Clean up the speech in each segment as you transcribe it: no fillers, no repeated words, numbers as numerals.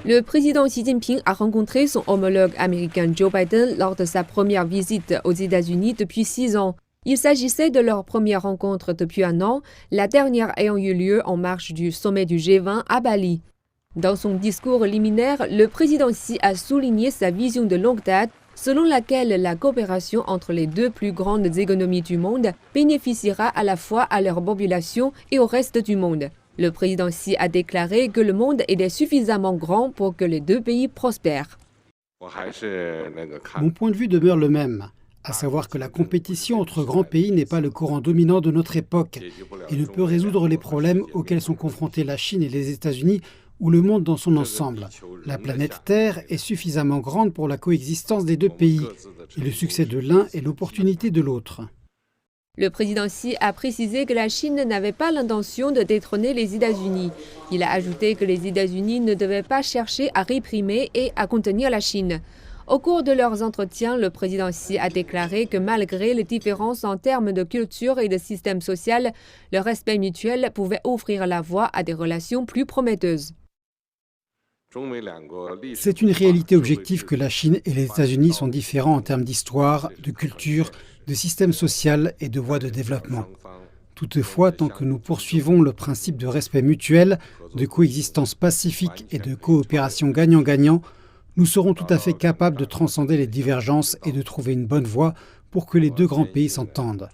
Le président Xi Jinping a rencontré son homologue américain Joe Biden lors de sa première visite aux États-Unis depuis 6 ans. Il s'agissait de leur première rencontre depuis un an, la dernière ayant eu lieu en marge du sommet du G20 à Bali. Dans son discours liminaire, le président Xi a souligné sa vision de longue date, selon laquelle la coopération entre les deux plus grandes économies du monde bénéficiera à la fois à leur population et au reste du monde. Le président Xi a déclaré que le monde était suffisamment grand pour que les deux pays prospèrent. Mon point de vue demeure le même, à savoir que la compétition entre grands pays n'est pas le courant dominant de notre époque et ne peut résoudre les problèmes auxquels sont confrontés la Chine et les États-Unis ou le monde dans son ensemble. La planète Terre est suffisamment grande pour la coexistence des deux pays et le succès de l'un est l'opportunité de l'autre. Le président Xi a précisé que la Chine n'avait pas l'intention de détrôner les États-Unis. Il a ajouté que les États-Unis ne devaient pas chercher à réprimer et à contenir la Chine. Au cours de leurs entretiens, le président Xi a déclaré que malgré les différences en termes de culture et de système social, le respect mutuel pouvait offrir la voie à des relations plus prometteuses. C'est une réalité objective que la Chine et les États-Unis sont différents en termes d'histoire, de culture, de système social et de voies de développement. Toutefois, tant que nous poursuivons le principe de respect mutuel, de coexistence pacifique et de coopération gagnant-gagnant, nous serons tout à fait capables de transcender les divergences et de trouver une bonne voie pour que les deux grands pays s'entendent.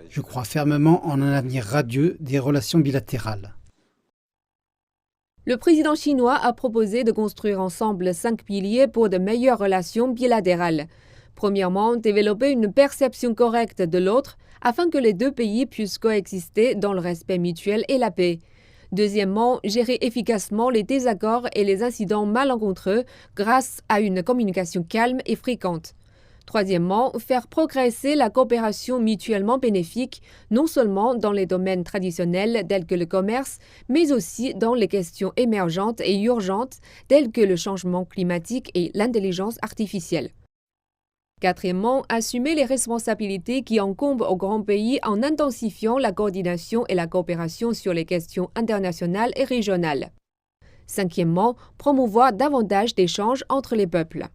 Je crois fermement en un avenir radieux des relations bilatérales. Le président chinois a proposé de construire ensemble 5 piliers pour de meilleures relations bilatérales. Premièrement, développer une perception correcte de l'autre afin que les deux pays puissent coexister dans le respect mutuel et la paix. Deuxièmement, gérer efficacement les désaccords et les incidents malencontreux grâce à une communication calme et fréquente. Troisièmement, faire progresser la coopération mutuellement bénéfique, non seulement dans les domaines traditionnels tels que le commerce, mais aussi dans les questions émergentes et urgentes telles que le changement climatique et l'intelligence artificielle. Quatrièmement, assumer les responsabilités qui incombent aux grands pays en intensifiant la coordination et la coopération sur les questions internationales et régionales. Cinquièmement, promouvoir davantage d'échanges entre les peuples.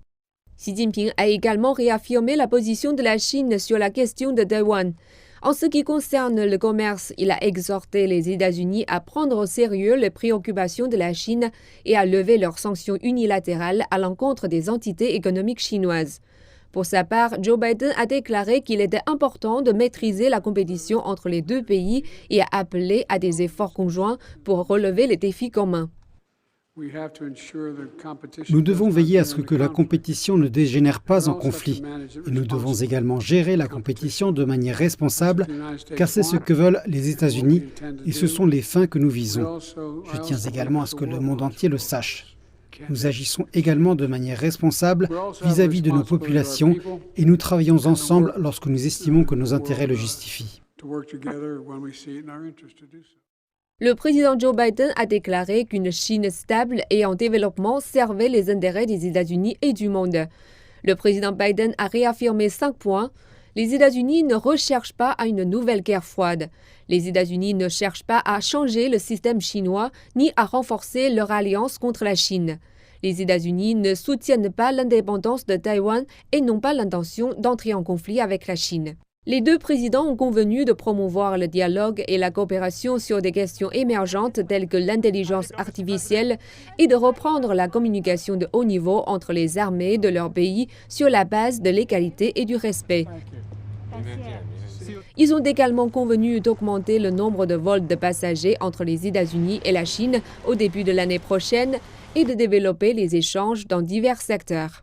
Xi Jinping a également réaffirmé la position de la Chine sur la question de Taïwan. En ce qui concerne le commerce, il a exhorté les États-Unis à prendre au sérieux les préoccupations de la Chine et à lever leurs sanctions unilatérales à l'encontre des entités économiques chinoises. Pour sa part, Joe Biden a déclaré qu'il était important de maîtriser la compétition entre les deux pays et a appelé à des efforts conjoints pour relever les défis communs. Nous devons veiller à ce que la compétition ne dégénère pas en conflit. Et nous devons également gérer la compétition de manière responsable, car c'est ce que veulent les États-Unis et ce sont les fins que nous visons. Je tiens également à ce que le monde entier le sache. Nous agissons également de manière responsable vis-à-vis de nos populations et nous travaillons ensemble lorsque nous estimons que nos intérêts le justifient. Le président Joe Biden a déclaré qu'une Chine stable et en développement servait les intérêts des États-Unis et du monde. Le président Biden a réaffirmé 5 points. Les États-Unis ne recherchent pas à une nouvelle guerre froide. Les États-Unis ne cherchent pas à changer le système chinois ni à renforcer leur alliance contre la Chine. Les États-Unis ne soutiennent pas l'indépendance de Taïwan et n'ont pas l'intention d'entrer en conflit avec la Chine. Les deux présidents ont convenu de promouvoir le dialogue et la coopération sur des questions émergentes telles que l'intelligence artificielle et de reprendre la communication de haut niveau entre les armées de leur pays sur la base de l'égalité et du respect. Ils ont également convenu d'augmenter le nombre de vols de passagers entre les États-Unis et la Chine au début de l'année prochaine et de développer les échanges dans divers secteurs.